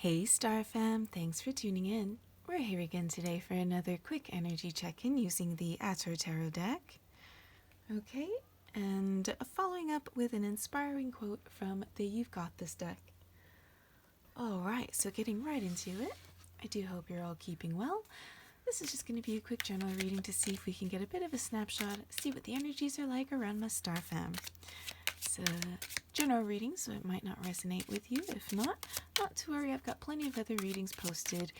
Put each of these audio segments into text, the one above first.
Hey Star Fam, thanks for tuning in. We're here again today for another quick energy check-in using the Ator Tarot deck. Okay, and following up with an inspiring quote from the You've Got This deck. Alright, so getting right into it. I do hope you're all keeping well. This is just going to be a quick general reading to see if we can get a bit of a snapshot, see what the energies are like around my Star Fam. It's a general reading, so it might not resonate with you. If not to worry, I've got plenty of other readings posted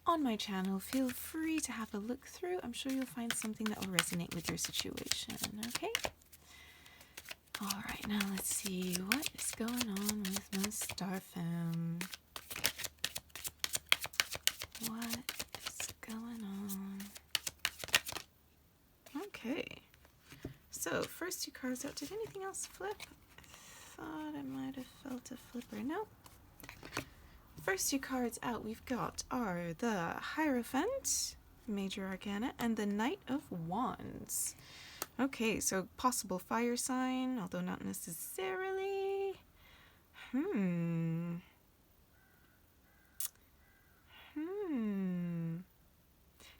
on my channel. Feel free to have a look through. I'm sure you'll find something that will resonate with your situation, okay? Alright, now let's see what is going on with my Star Fam. What is going on? Okay. So, first two cards out. Did anything else flip? I thought I might have felt a flipper. No. First two cards out we've got are the Hierophant, Major Arcana, and the Knight of Wands. Okay, so possible fire sign, although not necessarily.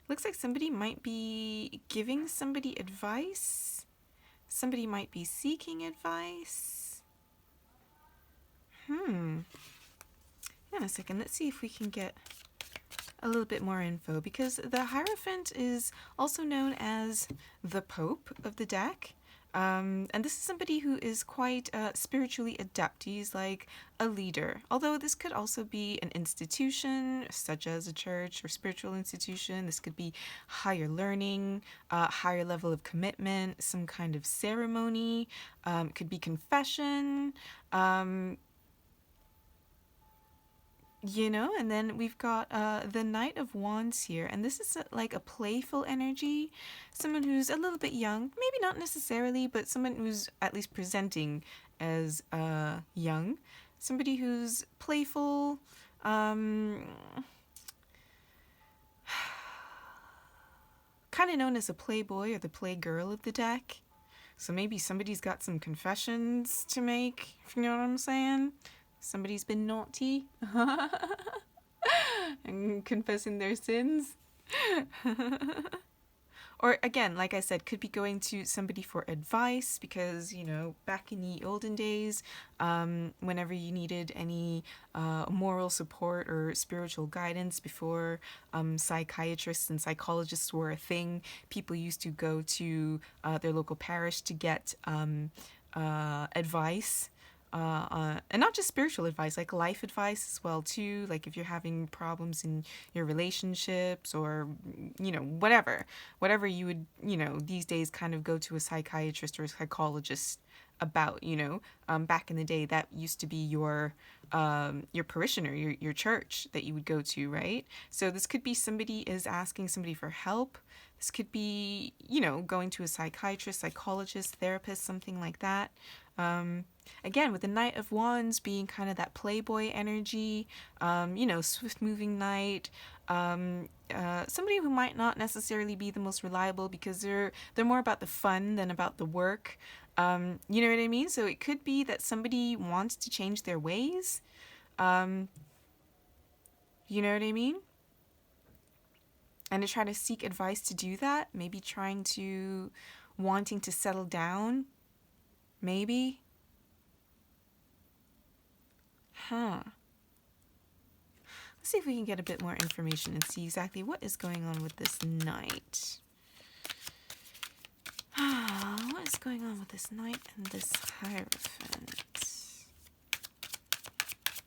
Looks like somebody might be giving somebody advice. Somebody might be seeking advice. Hang on a second, let's see if we can get a little bit more info, because the Hierophant is also known as the Pope of the deck. And this is somebody who is quite spiritually adept. He's like a leader. Although this could also be an institution, such as a church or spiritual institution. This could be higher learning, higher level of commitment, some kind of ceremony. It could be confession. And then we've got the Knight of Wands here, and this is like a playful energy, someone who's a little bit young, maybe not necessarily, but someone who's at least presenting as young, somebody who's playful, kind of known as a playboy or the playgirl of the deck. So maybe somebody's got some confessions to make, if you know what I'm saying. Somebody's been naughty and confessing their sins. Or again, like I said, could be going to somebody for advice because, back in the olden days, whenever you needed any moral support or spiritual guidance before psychiatrists and psychologists were a thing, people used to go to their local parish to get advice. And not just spiritual advice, like life advice as well too, like if you're having problems in your relationships or whatever you would these days kind of go to a psychiatrist or a psychologist about. Back in the day, that used to be your parishioner, your church that you would go to, right? So this could be somebody is asking somebody for help. This could be going to a psychiatrist, psychologist, therapist, something like that. Again, with the Knight of Wands being kind of that playboy energy, swift-moving knight, somebody who might not necessarily be the most reliable because they're more about the fun than about the work. You know what I mean? So it could be that somebody wants to change their ways. You know what I mean? And to try to seek advice to do that, maybe wanting to settle down, maybe. Let's see if we can get a bit more information and see exactly what is going on with this knight. What is going on with this knight and this Hierophant?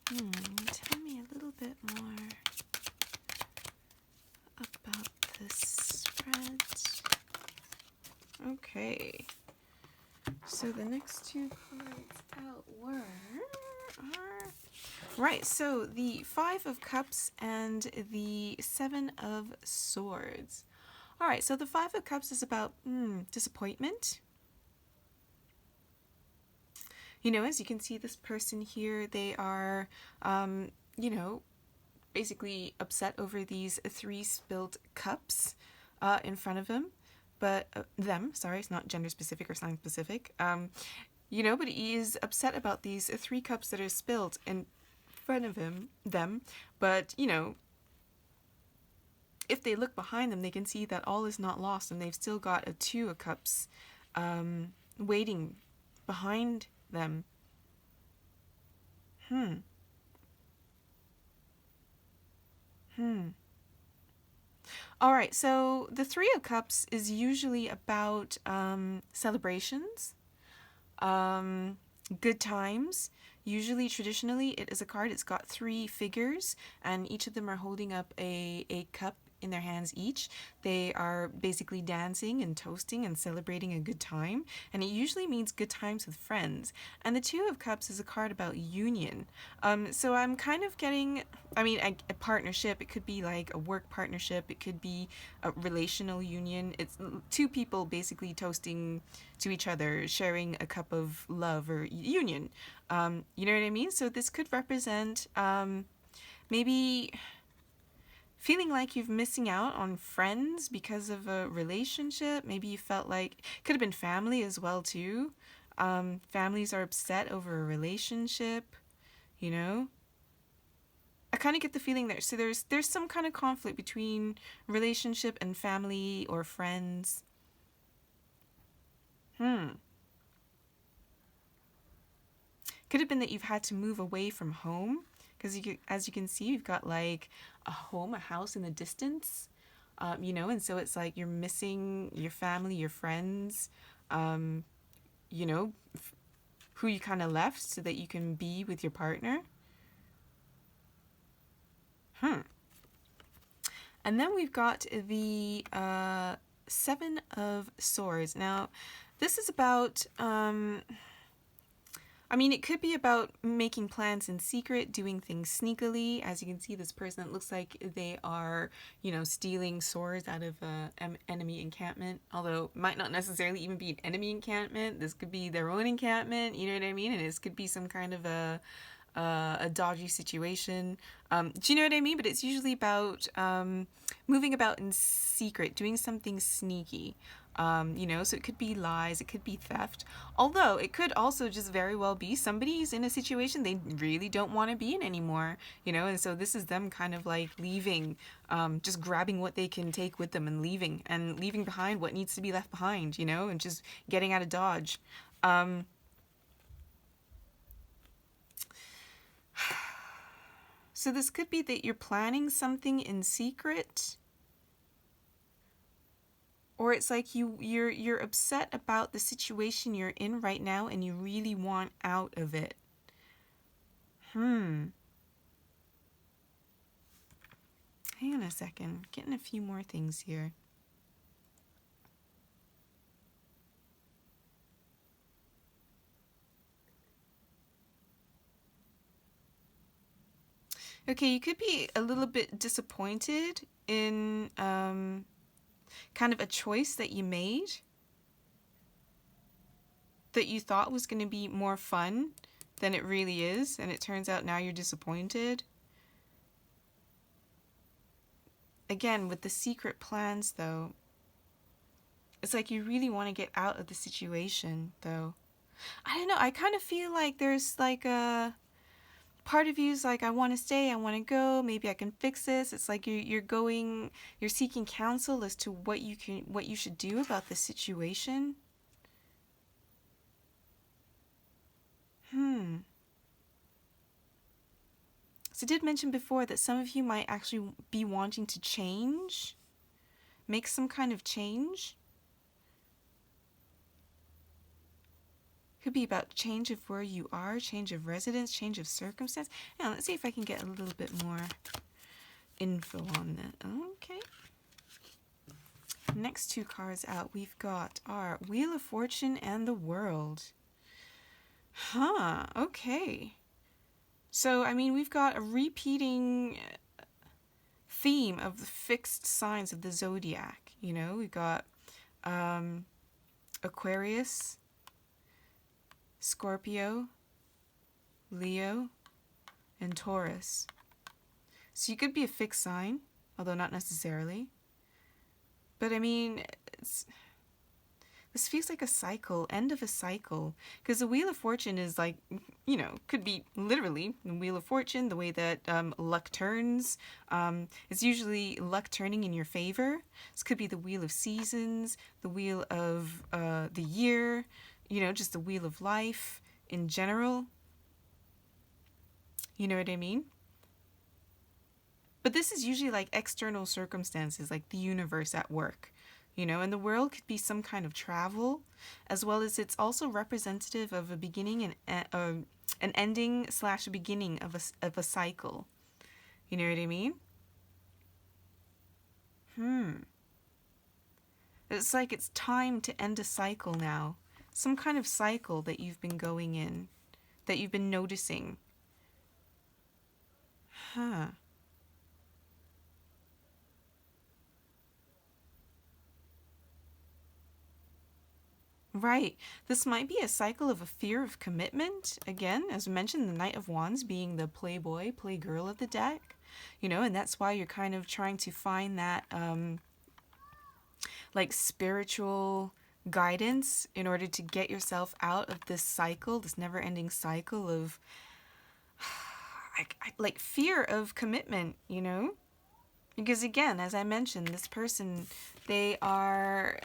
Tell me a little bit more about this spread. Okay. So the next two cards out are... Right, so the Five of Cups and the Seven of Swords. Alright, so the Five of Cups is about disappointment. As you can see, this person here, they are, basically upset over these three spilled cups in front of him. But it's not gender specific or sign specific. But he is upset about these three cups that are spilled. And front of them, but if they look behind them, they can see that all is not lost, and they've still got a Two of Cups waiting behind them. Hmm. All right, so the Three of Cups is usually about celebrations, um, good times. Usually, traditionally, it is a card. It's got three figures, and each of them are holding up a cup in their hands each. They are basically dancing and toasting and celebrating a good time, and it usually means good times with friends. And the Two of Cups is a card about union. So I'm kind of getting, I mean, a partnership. It could be like a work partnership. It could be a relational union. It's two people basically toasting to each other, sharing a cup of love or union. You know what I mean? So this could represent maybe feeling like you're missing out on friends because of a relationship. Maybe you felt like could have been family as well too. Families are upset over a relationship, you know. I kind of get the feeling there. So there's some kind of conflict between relationship and family or friends. Could have been that you've had to move away from home because as you can see, you've got like a home, a house in the distance, and so it's like you're missing your family, your friends, um, you know, who you kind of left so that you can be with your partner. And then we've got the Seven of Swords. Now, this is about I mean, it could be about making plans in secret, doing things sneakily. As you can see, this person, it looks like they are, stealing swords out of an enemy encampment. Although, it might not necessarily even be an enemy encampment. This could be their own encampment, you know what I mean? And this could be some kind of a dodgy situation. Do you know what I mean? But it's usually about moving about in secret, doing something sneaky. So it could be lies, it could be theft. Although it could also just very well be somebody's in a situation they really don't want to be in anymore, and so this is them kind of like leaving, just grabbing what they can take with them and leaving behind what needs to be left behind, and just getting out of Dodge. So this could be that you're planning something in secret, or it's like you're upset about the situation you're in right now and you really want out of it. Hang on a second. Getting a few more things here. Okay, you could be a little bit disappointed in kind of a choice that you made that you thought was going to be more fun than it really is, and it turns out now you're disappointed. Again, with the secret plans, though, it's like you really want to get out of the situation, though. I don't know, I kind of feel like there's like a part of you's like, I want to stay, I want to go, maybe I can fix this. It's like you're seeking counsel as to what you should do about the situation. So I did mention before that some of you might actually be wanting to change, make some kind of change. Could be about change of where you are, change of residence, change of circumstance. Now, let's see if I can get a little bit more info on that. Okay. Next two cards out we've got our Wheel of Fortune and the World. Okay. So, I mean, we've got a repeating theme of the fixed signs of the zodiac. We've got Aquarius, Scorpio, Leo, and Taurus. So you could be a fixed sign, although not necessarily. But I mean, This feels like a cycle, end of a cycle. Because the Wheel of Fortune is like, could be literally the Wheel of Fortune, the way that luck turns. It's usually luck turning in your favor. This could be the Wheel of Seasons, the Wheel of the Year, just the Wheel of Life in general. You know what I mean? But this is usually like external circumstances, like the universe at work. And the world could be some kind of travel, as well as it's also representative of a beginning and an ending slash beginning of a cycle. You know what I mean? It's like it's time to end a cycle now. Some kind of cycle that you've been going in, that you've been noticing. Huh. Right. This might be a cycle of a fear of commitment. Again, as mentioned, the Knight of Wands being the playboy, playgirl of the deck. And that's why you're kind of trying to find that like spiritual guidance in order to get yourself out of this cycle, this never-ending cycle of like fear of commitment. Because again, as I mentioned, this person, they are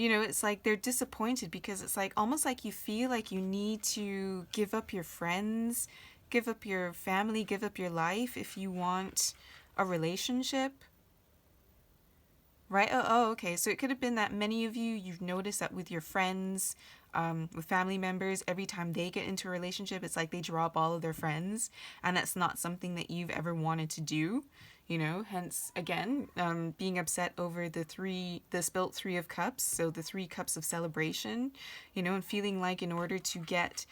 it's like they're disappointed because it's like almost like you feel like you need to give up your friends, give up your family, give up your life if you want a relationship. Right? Okay. So it could have been that many of you've noticed that with your friends, with family members, every time they get into a relationship, it's like they drop all of their friends. And that's not something that you've ever wanted to do. Hence, again, being upset over the spilt Three of Cups, so the Three Cups of celebration, and feeling like in order to get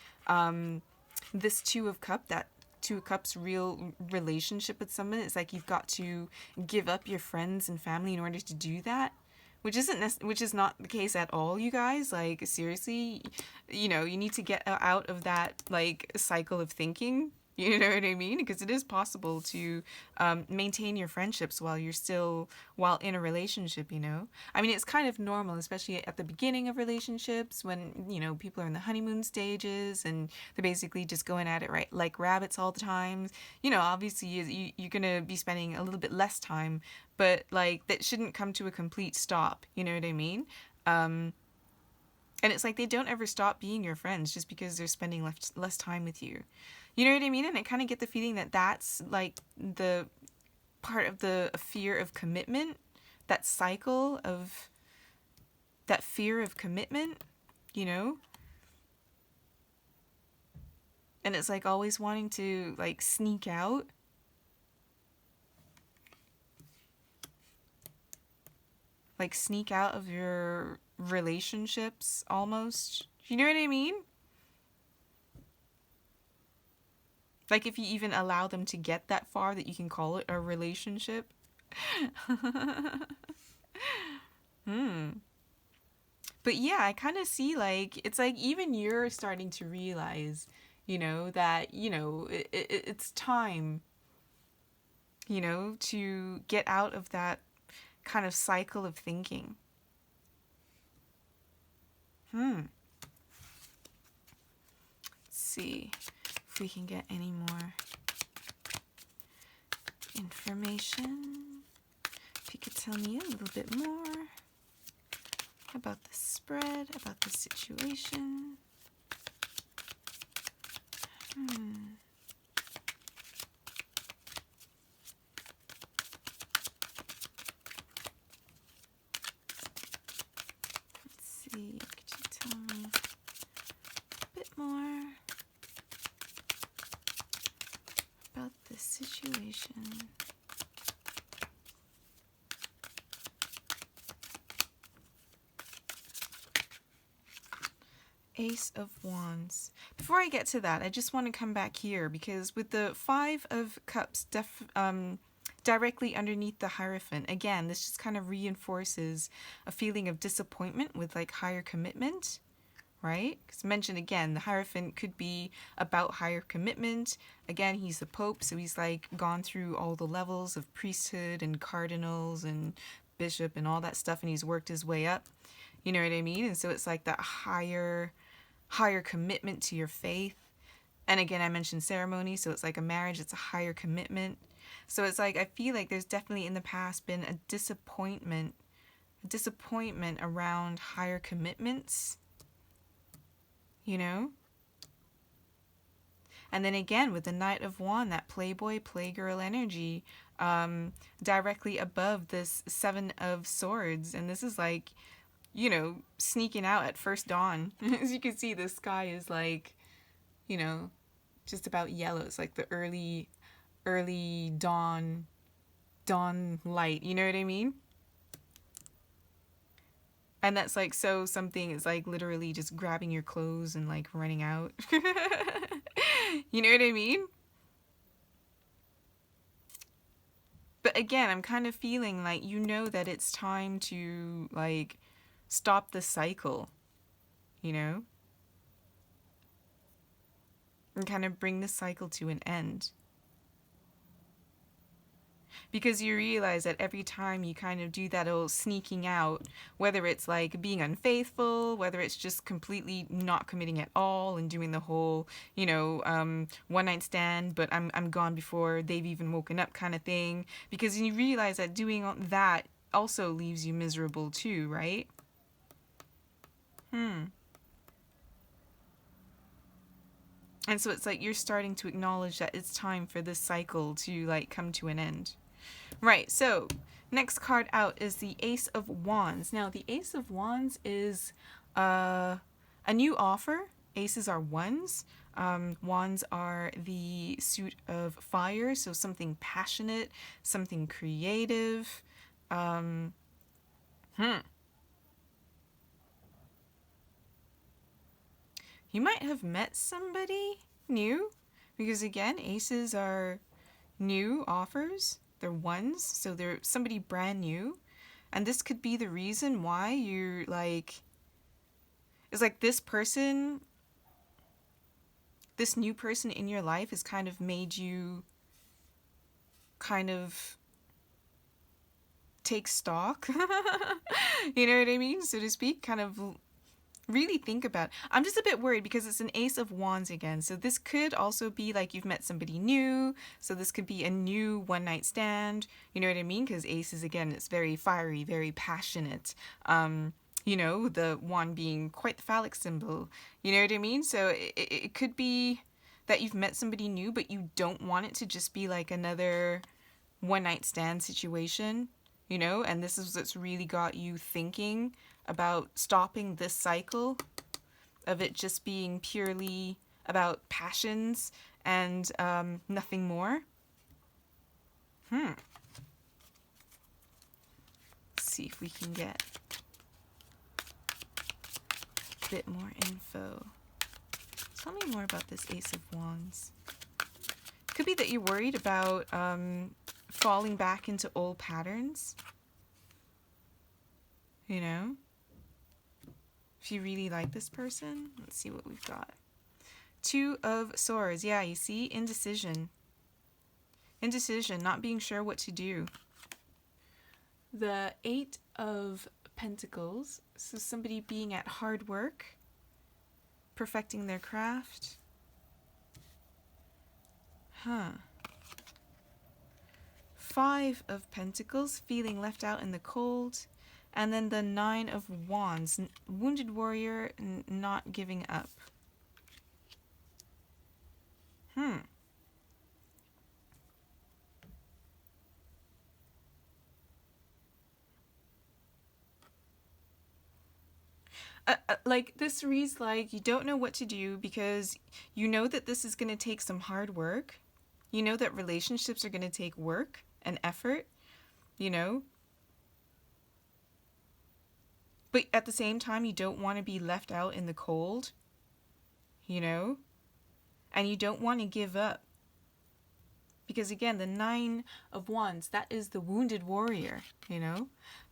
this that Two of Cups real relationship with someone, it's like you've got to give up your friends and family in order to do that. Which is not the case at all, you guys. Like, seriously, you need to get out of that, like, cycle of thinking. You know what I mean? Because it is possible to maintain your friendships while in a relationship. I mean, it's kind of normal, especially at the beginning of relationships when, people are in the honeymoon stages and they're basically just going at it right like rabbits all the time. Obviously you're going to be spending a little bit less time, but like that shouldn't come to a complete stop. You know what I mean? And it's like they don't ever stop being your friends just because they're spending less time with you. You know what I mean? And I kind of get the feeling that that's like the part of the fear of commitment, that cycle of that fear of commitment, you know? And it's like always wanting to like sneak out. Like sneak out of your relationships almost. You know what I mean? Like if you even allow them to get that far that you can call it a relationship. Hmm. But yeah, I kind of see like it's like even you're starting to realize, that, it's time, to get out of that kind of cycle of thinking. Let's see if we can get any more information. If you could tell me a little bit more about the spread, about the situation. Let's see, could you tell me a bit more about this situation? Ace of Wands. Before I get to that, I just want to come back here because with the Five of Cups directly underneath the Hierophant, again, this just kind of reinforces a feeling of disappointment with like higher commitment, right? Because mentioned again, the Hierophant could be about higher commitment. Again, he's the Pope, so he's like gone through all the levels of priesthood and cardinals and bishop and all that stuff, and he's worked his way up. You know what I mean? And so it's like that higher commitment to your faith. And again, I mentioned ceremony, so it's like a marriage, it's a higher commitment. So it's like I feel like there's definitely in the past been a disappointment around higher commitments, you know? And then again, with the Knight of Wands, that playboy, playgirl energy, directly above this Seven of Swords. And this is like, sneaking out at first dawn. As you can see, the sky is like, you know, just about yellow. It's like the early dawn light. You know what I mean? And that's like, so something is like literally just grabbing your clothes and like running out. You know what I mean? But again, I'm kind of feeling like, that it's time to like stop the cycle, you know? And kind of bring the cycle to an end. Because you realize that every time you kind of do that old sneaking out, whether it's like being unfaithful, whether it's just completely not committing at all and doing the whole, one night stand, but I'm gone before they've even woken up kind of thing. Because you realize that doing that also leaves you miserable too, right? And so it's like you're starting to acknowledge that it's time for this cycle to like come to an end. Right, so next card out is the Ace of Wands. Now, the Ace of Wands is a new offer. Aces are wands. Wands are the suit of fire, so something passionate, something creative. You might have met somebody new, because again, aces are new offers. They're ones, so they're somebody brand new. And this could be the reason why you're like, it's like this new person in your life has kind of made you kind of take stock. You know what I mean? So to speak, kind of really think about. I'm just a bit worried because it's an Ace of Wands again. So this could also be like you've met somebody new. So this could be a new one night stand. You know what I mean? Because aces, again, it's very fiery, very passionate. The wand being quite the phallic symbol. You know what I mean? So it could be that you've met somebody new, but you don't want it to just be like another one night stand situation. And this is what's really got you thinking about stopping this cycle of it just being purely about passions and nothing more. Let's see if we can get a bit more info. Tell me more about this Ace of Wands. Could be that you're worried about falling back into old patterns. If you really like this person. Let's see what we've got. Two of Swords. Yeah, you see? Indecision. Not being sure what to do. The Eight of Pentacles. So somebody being at hard work. Perfecting their craft. Five of Pentacles. Feeling left out in the cold. And then the Nine of Wands, wounded warrior, not giving up. Like this reads like you don't know what to do because you know that this is going to take some hard work. You know that relationships are going to take work and effort, But at the same time, you don't want to be left out in the cold, And you don't want to give up. Because again, the Nine of Wands, that is the wounded warrior,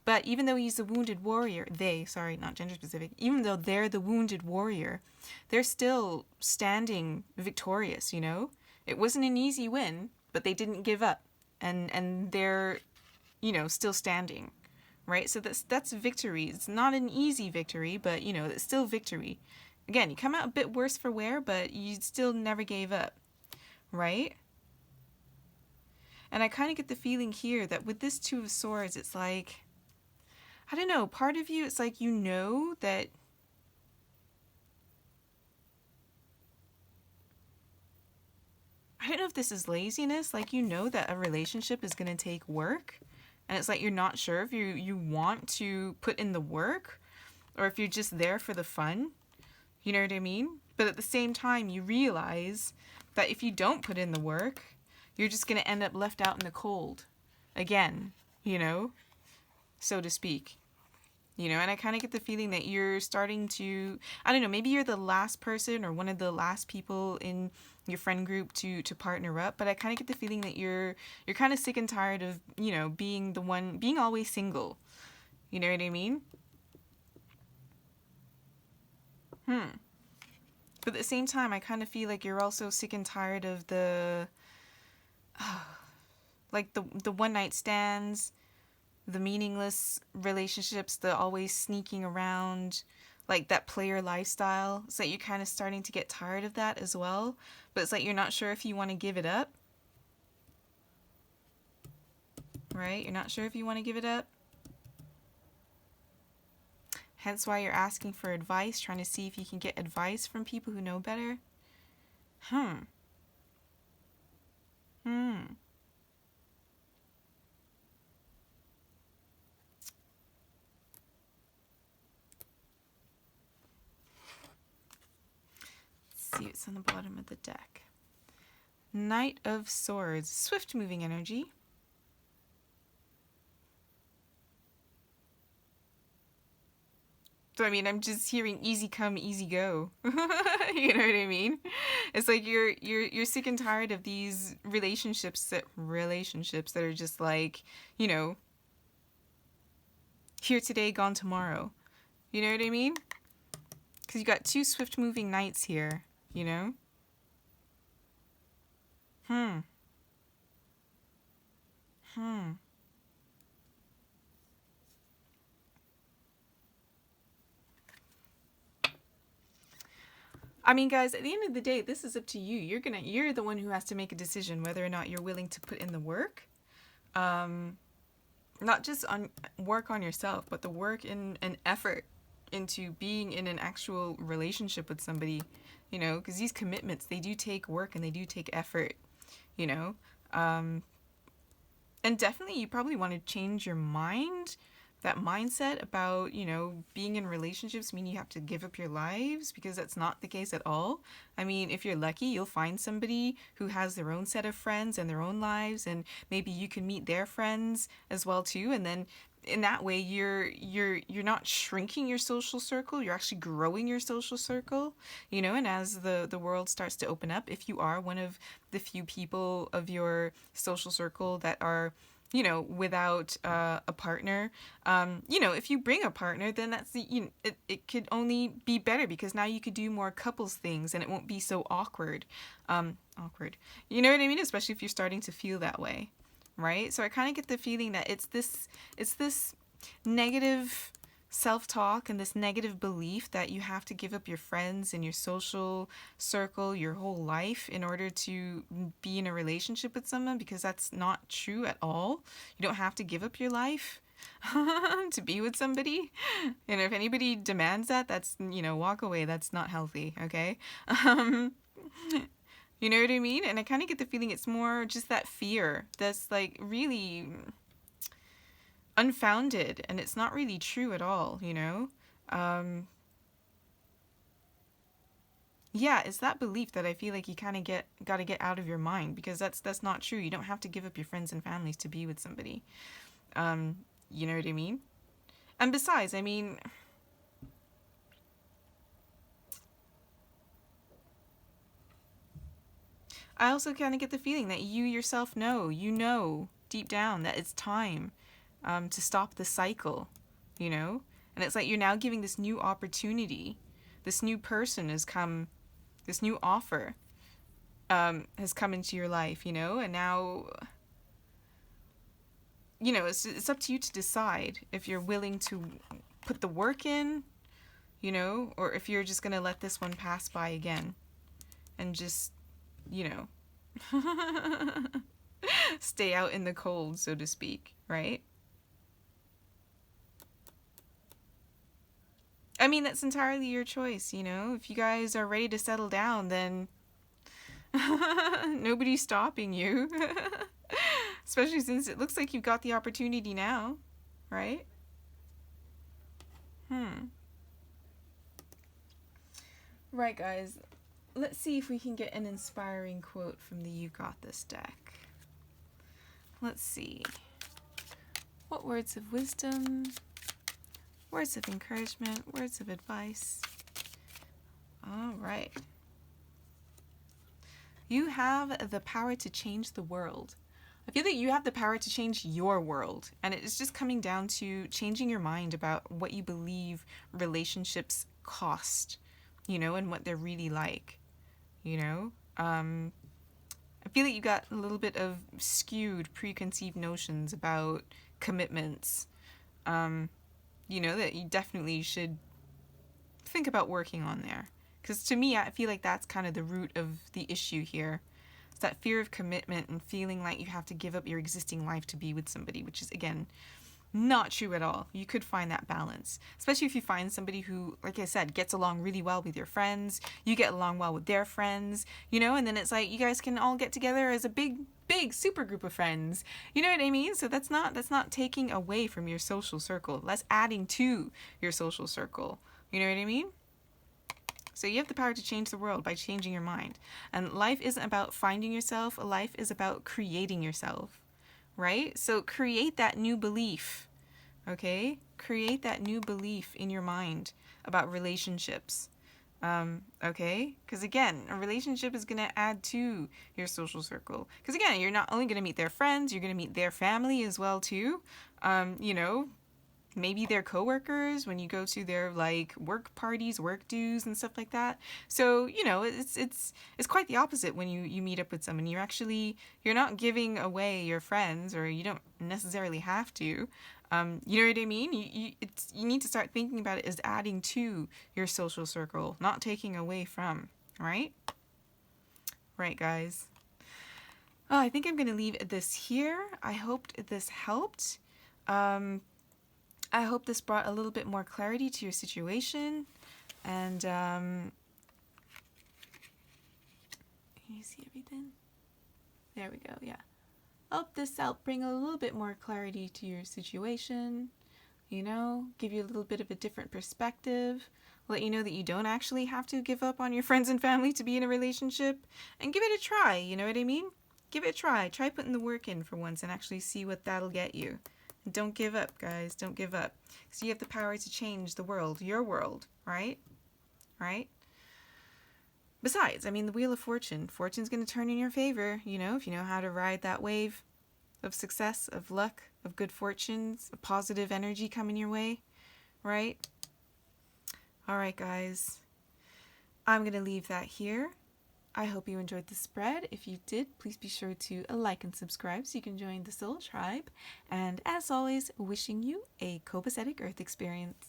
But even though he's the wounded warrior, not gender specific, even though they're the wounded warrior, they're still standing victorious, It wasn't an easy win, but they didn't give up. And they're, still standing, right? So that's victory. It's not an easy victory, but you know, it's still victory. Again, you come out a bit worse for wear, but you still never gave up, right? And I kind of get the feeling here that with this Two of Swords, it's like, I don't know, part of you, it's like, you know that I don't know if this is laziness, like, you know that a relationship is going to take work, and it's like you're not sure if you want to put in the work or if you're just there for the fun. You know what I mean? But at the same time, you realize that if you don't put in the work, you're just going to end up left out in the cold again, you know, so to speak. You know, and I kind of get the feeling that you're starting to, I don't know, maybe you're the last person or one of the last people in your friend group to partner up, but I kind of get the feeling that you're kind of sick and tired of, you know, being the one, being always single. You know what I mean? But at the same time, I kind of feel like you're also sick and tired of the, like the one night stands, the meaningless relationships, the always sneaking around, like that player lifestyle. It's like you're kind of starting to get tired of that as well. But it's like you're not sure if you want to give it up, right? You're not sure if you want to give it up. Hence why you're asking for advice, trying to see if you can get advice from people who know better. Hmm. Hmm. Let's see what's on the bottom of the deck. Knight of Swords. Swift moving energy. So I mean, I'm just hearing easy come, easy go. You know what I mean? It's like you're sick and tired of these relationships that are just like, you know, here today, gone tomorrow. You know what I mean? Because you got two swift moving knights here, you know? Hmm. Hmm. I mean, guys, at the end of the day, this is up to you. You're the one who has to make a decision whether or not you're willing to put in the work. Not just on work on yourself, but the work in an effort into being in an actual relationship with somebody, you know, because these commitments, they do take work and they do take effort, you know. Um, and definitely you probably want to change your mind, that mindset about, you know, being in relationships mean you have to give up your lives, because that's not the case at all. I mean, if you're lucky, you'll find somebody who has their own set of friends and their own lives, and maybe you can meet their friends as well too, and then in that way you're not shrinking your social circle, you're actually growing your social circle, you know. And as the world starts to open up, if you are one of the few people of your social circle that are, you know, without a partner, you know, if you bring a partner, then that's the, you know, it could only be better, because now you could do more couples things and it won't be so awkward. Awkward, you know what I mean? Especially if you're starting to feel that way, right? So I kind of get the feeling that it's this negative self-talk and this negative belief that you have to give up your friends and your social circle, your whole life, in order to be in a relationship with someone, because that's not true at all. You don't have to give up your life to be with somebody. And if anybody demands that, that's, you know, walk away. That's not healthy, okay? Um, you know what I mean? And I kind of get the feeling it's more just that fear that's like really unfounded, and it's not really true at all, you know? Um, yeah, it's that belief that I feel like you kind of got to get out of your mind, because that's not true. You don't have to give up your friends and families to be with somebody. Um, you know what I mean? And besides, I mean, I also kind of get the feeling that you yourself know, you know deep down that it's time to stop the cycle, you know? And it's like you're now giving this new opportunity. This new person has come, this new offer has come into your life, you know? And now you know, it's up to you to decide if you're willing to put the work in, you know, or if you're just going to let this one pass by again and just, you know, stay out in the cold, so to speak, right? I mean, that's entirely your choice, you know? If you guys are ready to settle down, then nobody's stopping you. Especially since it looks like you've got the opportunity now, right? Right, guys. Let's see if we can get an inspiring quote from the You Got This deck. Let's see. What words of wisdom, words of encouragement, words of advice. All right. You have the power to change the world. I feel that you have the power to change your world. And it's just coming down to changing your mind about what you believe relationships cost, you know, and what they're really like, you know. I feel that you got a little bit of skewed preconceived notions about commitments, you know, that you definitely should think about working on there. Because to me, I feel like that's kind of the root of the issue here. It's that fear of commitment and feeling like you have to give up your existing life to be with somebody, which is, again, not true at all. You could find that balance, especially if you find somebody who, like I said, gets along really well with your friends. You get along well with their friends, you know, and then it's like you guys can all get together as a big super group of friends. You know what I mean? So that's not taking away from your social circle. That's adding to your social circle. You know what I mean? So you have the power to change the world by changing your mind. And life isn't about finding yourself. Life is about creating yourself, right? So create that new belief, okay? Create that new belief in your mind about relationships, okay? Because again, a relationship is going to add to your social circle. Because again, you're not only going to meet their friends, you're going to meet their family as well too. You know, maybe their coworkers when you go to their like work parties, work dues and stuff like that. So, you know, it's quite the opposite when you meet up with someone. You're not giving away your friends, or you don't necessarily have to. You know what I mean? You need to start thinking about it as adding to your social circle, not taking away from, right? Right, guys. Oh, I think I'm going to leave this here. I hoped this helped. I hope this brought a little bit more clarity to your situation. And, can you see everything? There we go, yeah. I hope this helped bring a little bit more clarity to your situation, you know, give you a little bit of a different perspective, let you know that you don't actually have to give up on your friends and family to be in a relationship, and give it a try, you know what I mean? Give it a try. Try putting the work in for once and actually see what that'll get you. Don't give up, guys. Don't give up. Because you have the power to change the world, your world, right? Right? Besides, I mean, the Wheel of Fortune. Fortune's going to turn in your favor, you know, if you know how to ride that wave of success, of luck, of good fortunes, of positive energy coming your way, right? All right, guys. I'm going to leave that here. I hope you enjoyed the spread. If you did, please be sure to like and subscribe so you can join the Soul Tribe. And as always, wishing you a copacetic Earth experience.